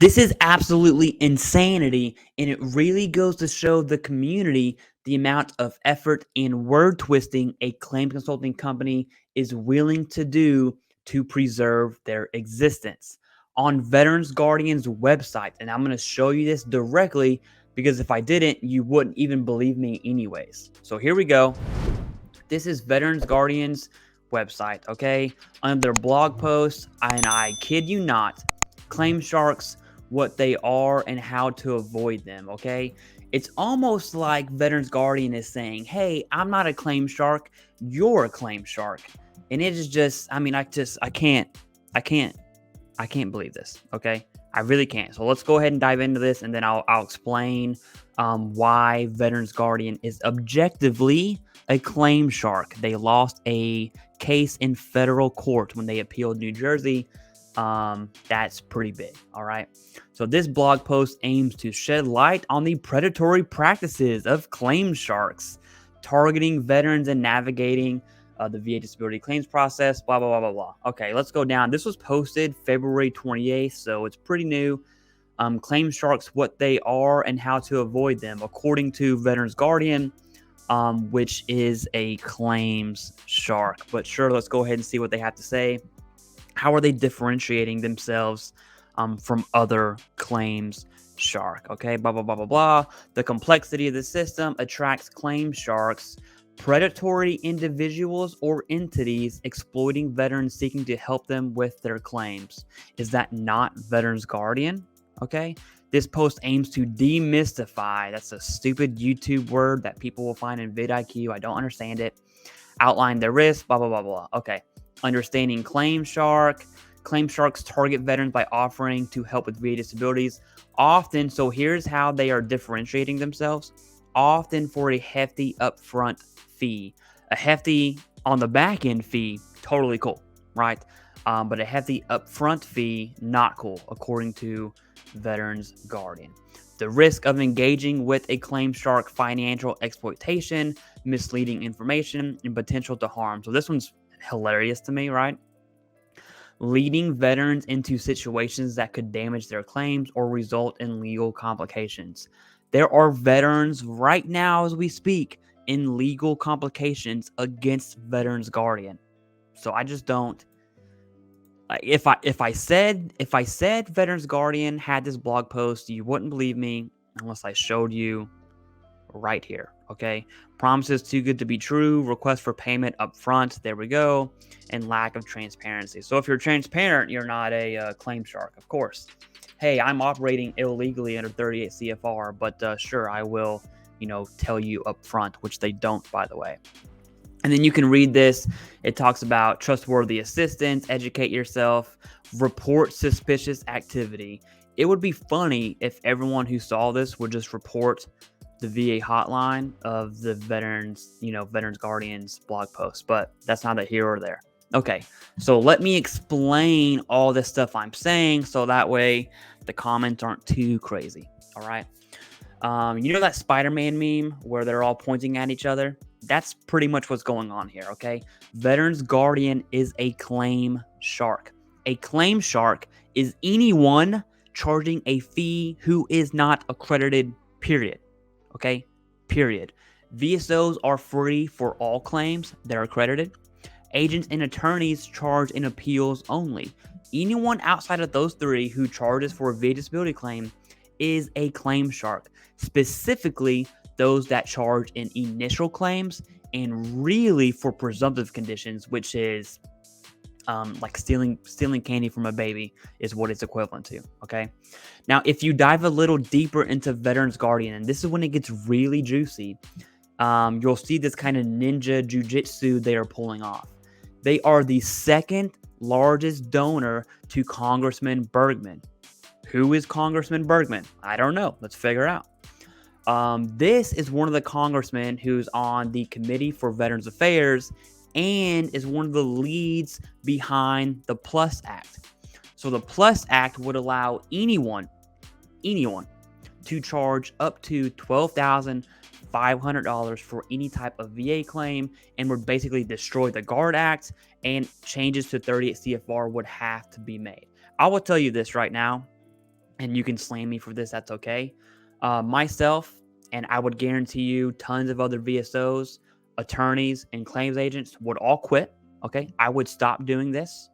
This is absolutely insanity, and it really goes to show the community the amount of effort and word twisting a claim consulting company is willing to do to preserve their existence. On Veterans Guardian's website, and I'm going to show you this directly because if I didn't, you wouldn't even believe me anyways. So here we go. This is Veterans Guardian's website, okay? Under their blog post, and I kid you not, claim sharks, what they are and how to avoid them, okay? It's almost like Veterans Guardian is saying, hey, I'm not a claim shark, you're a claim shark. And it is just, I mean, I can't believe this, okay? I really can't. So let's go ahead and dive into this, and then I'll explain why Veterans Guardian is objectively a claim shark. They lost a case in federal court when they appealed New Jersey. That's pretty big, all right? So this blog post aims to shed light on the predatory practices of claim sharks, targeting veterans and navigating the VA disability claims process, blah, blah, blah, blah, blah. Okay, let's go down. This was posted February 28th, so it's pretty new. Claim sharks, what they are and how to avoid them, according to Veterans Guardian, which is a claims shark. But sure, let's go ahead and see what they have to say. How are they differentiating themselves from other claims shark? Okay, blah, blah, blah, blah, blah. The complexity of the system attracts claim sharks, predatory individuals or entities exploiting veterans seeking to help them with their claims. Is that not Veterans Guardian? Okay. This post aims to demystify, that's a stupid YouTube word that people will find in vidIQ. I don't understand it. Outline their risks, blah, blah, blah, blah. Okay. Understanding claim shark. Claim sharks target veterans by offering to help with VA disabilities. Often, so here's how they are differentiating themselves. Often for a hefty upfront fee. A hefty on the back end fee, totally cool, right? But a hefty upfront fee, not cool, according to Veterans Guardian. The risk of engaging with a claim shark: financial exploitation, misleading information, and potential to harm. So this one's hilarious to me, right? Leading veterans into situations that could damage their claims or result in legal complications. There are veterans right now as we speak in legal complications against Veterans Guardian. So I just don't. If I said Veterans Guardian had this blog post, you wouldn't believe me unless I showed you right here. Okay, promises too good to be true, request for payment up front, there we go, and lack of transparency. So if you're transparent, you're not a claim shark, of course. Hey, I'm operating illegally under 38 CFR, but sure, I will, tell you up front, which they don't, by the way. And then you can read this. It talks about trustworthy assistance, educate yourself, report suspicious activity. It would be funny if everyone who saw this would just report the VA hotline of the Veterans Guardian's blog post, but that's neither here or there. Okay, so let me explain all this stuff I'm saying so that way the comments aren't too crazy, all right? That Spider-Man meme where they're all pointing at each other? That's pretty much what's going on here, okay? Veterans Guardian is a claim shark. A claim shark is anyone charging a fee who is not accredited, period. Okay, period. VSOs are free for all claims that are accredited. Agents and attorneys charge in appeals only. Anyone outside of those three who charges for a VA disability claim is a claim shark. Specifically, those that charge in initial claims and really for presumptive conditions, which is like stealing candy from a baby is what it's equivalent to, okay? Now, if you dive a little deeper into Veterans Guardian, and this is when it gets really juicy, you'll see this kind of ninja jujitsu they are pulling off. They are the second largest donor to Congressman Bergman. Who is Congressman Bergman? I don't know. Let's figure out. This is one of the congressmen who's on the Committee for Veterans Affairs and is one of the leads behind the PLUS Act. So the PLUS Act would allow anyone to charge up to $12,500 for any type of VA claim and would basically destroy the GUARD Act, and changes to 38 CFR would have to be made. I will tell you this right now. and you can slam me for this, that's okay. Myself, and I would guarantee you tons of other VSOs, attorneys, and claims agents would all quit. Okay, I would stop doing this,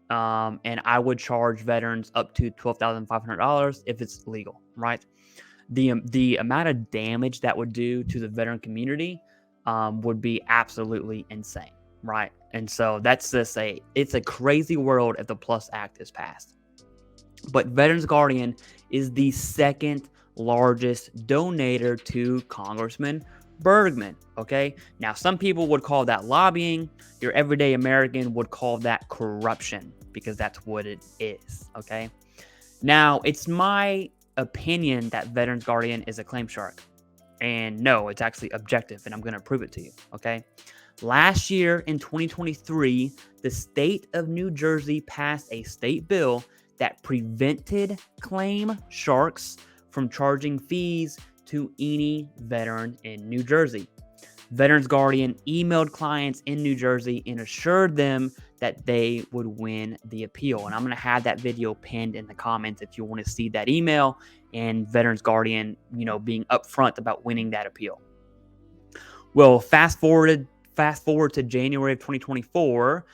and I would charge veterans up to $12,500 if it's legal, right? The amount of damage that would do to the veteran community would be absolutely insane, right? And so that's just it's a crazy world if the Plus Act is passed. But Veterans Guardian is the second largest donator to Congressman Bergman. Okay. Now, some people would call that lobbying. Your everyday American would call that corruption because that's what it is. Okay. Now, it's my opinion that Veterans Guardian is a claim shark. And no, it's actually objective, and I'm going to prove it to you. Okay. Last year in 2023, the state of New Jersey passed a state bill that prevented claim sharks from charging fees to any veteran in New Jersey. Veterans Guardian emailed clients in New Jersey and assured them that they would win the appeal. And I'm going to have that video pinned in the comments if you want to see that email and Veterans Guardian, being upfront about winning that appeal. Well, fast forward to January of 2024,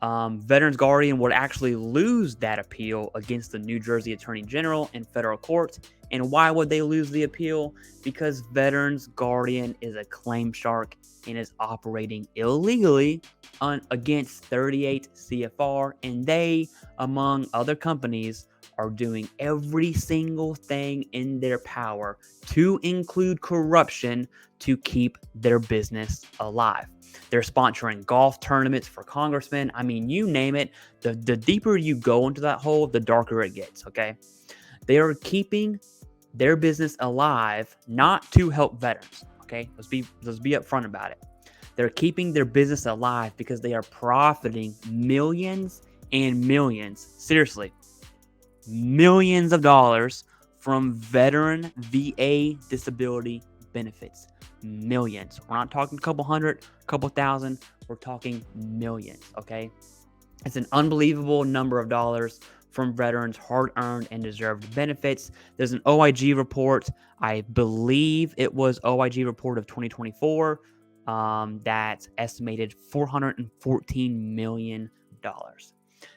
Veterans Guardian would actually lose that appeal against the New Jersey Attorney General in federal court. And why would they lose the appeal? Because Veterans Guardian is a claim shark and is operating illegally against 38 CFR. And they, among other companies, are doing every single thing in their power to include corruption to keep their business alive. They're sponsoring golf tournaments for congressmen. I mean, you name it. The deeper you go into that hole, the darker it gets, okay? They are keeping their business alive, not to help veterans, okay? Let's be upfront about it. They're keeping their business alive because they are profiting millions and millions, seriously, millions of dollars from veteran VA disability benefits. Millions. We're not talking a couple hundred, couple thousand. We're talking millions, okay? It's an unbelievable number of dollars from veterans' hard-earned and deserved benefits. There's an OIG report. I believe it was OIG report of 2024 that's estimated $414 million.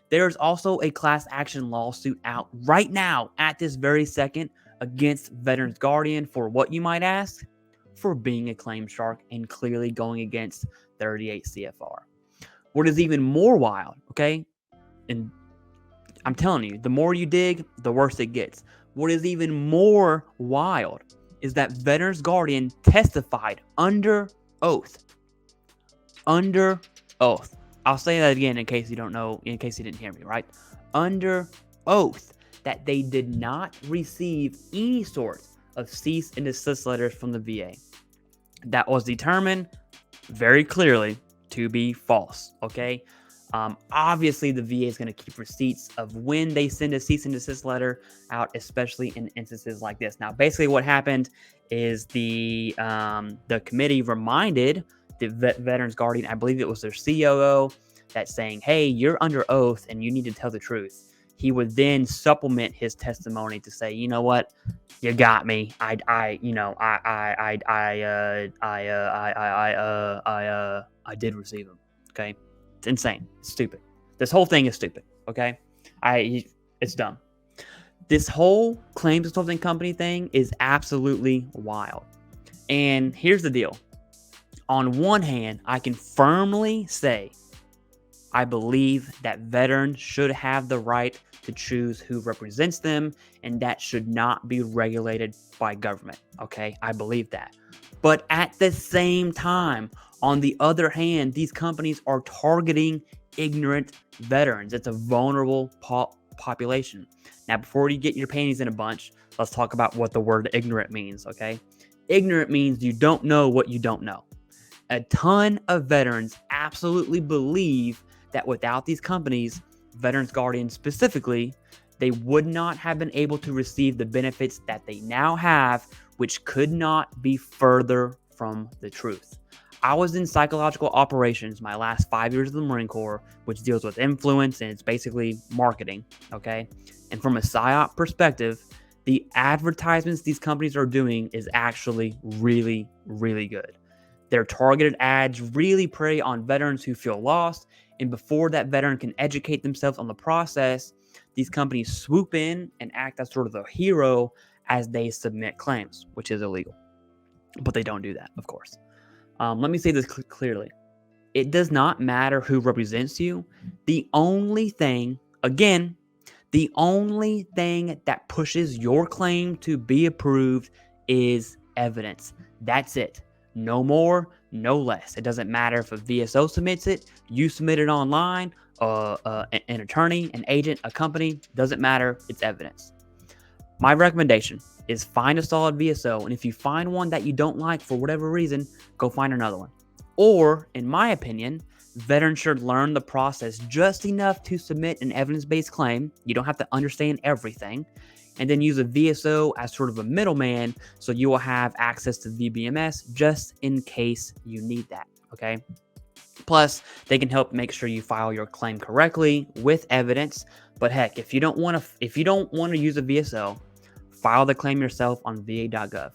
There's also a class action lawsuit out right now at this very second against Veterans Guardian for what, you might ask? For being a claim shark and clearly going against 38 CFR. What is even more wild, okay? And I'm telling you, the more you dig, the worse it gets. What is even more wild is that Veterans Guardian testified under oath. Under oath. I'll say that again in case you don't know, in case you didn't hear me, right? Under oath that they did not receive any sort of cease and desist letters from the VA. That was determined very clearly to be false, okay? Obviously, the VA is going to keep receipts of when they send a cease and desist letter out, especially in instances like this. Now, basically what happened is the committee reminded the Veterans Guardian, I believe it was their COO, that's saying, hey, you're under oath and you need to tell the truth. He would then supplement his testimony to say, you know what, you got me. I did receive him. Okay, it's insane. It's stupid. This whole thing is stupid. Okay, it's dumb. This whole claims consulting company thing is absolutely wild. And here's the deal. On one hand, I can firmly say I believe that veterans should have the right to choose who represents them, and that should not be regulated by government. Okay, I believe that. But at the same time, on the other hand, these companies are targeting ignorant veterans. It's a vulnerable population. Now, before you get your panties in a bunch, let's talk about what the word ignorant means, okay? Ignorant means you don't know what you don't know. A ton of veterans absolutely believe that without these companies, Veterans Guardian specifically, they would not have been able to receive the benefits that they now have, which could not be further from the truth. I was in psychological operations my last 5 years of the Marine Corps, which deals with influence and it's basically marketing, okay? And from a PSYOP perspective, the advertisements these companies are doing is actually really, really good. Their targeted ads really prey on veterans who feel lost, and before that veteran can educate themselves on the process, these companies swoop in and act as sort of the hero as they submit claims, which is illegal. But they don't do that, of course. Let me say this clearly. It does not matter who represents you. The only thing, again, the only thing that pushes your claim to be approved is evidence. That's it. No more, no less. It doesn't matter if a VSO submits it, you submit it online, an attorney, an agent, a company, doesn't matter. It's evidence. My recommendation is find a solid VSO, and if you find one that you don't like for whatever reason, go find another one. Or, in my opinion, veterans should learn the process just enough to submit an evidence-based claim. You don't have to understand everything. And then use a VSO as sort of a middleman so you will have access to VBMS just in case you need that, okay? Plus, they can help make sure you file your claim correctly with evidence. But heck, if you don't want to use a VSO, file the claim yourself on va.gov.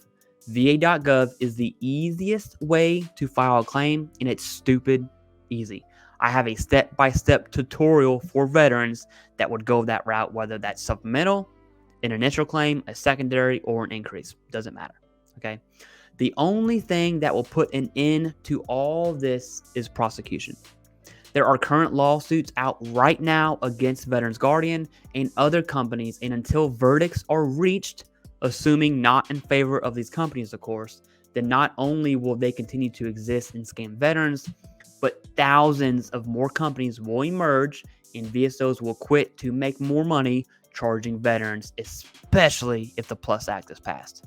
va.gov is the easiest way to file a claim, and it's stupid easy. I have a step-by-step tutorial for veterans that would go that route, whether that's supplemental, an initial claim, a secondary, or an increase. Doesn't matter, okay? The only thing that will put an end to all this is prosecution. There are current lawsuits out right now against Veterans Guardian and other companies, and until verdicts are reached, assuming not in favor of these companies, of course, then not only will they continue to exist and scam veterans, but thousands of more companies will emerge and VSOs will quit to make more money charging veterans, especially if the PLUS Act is passed.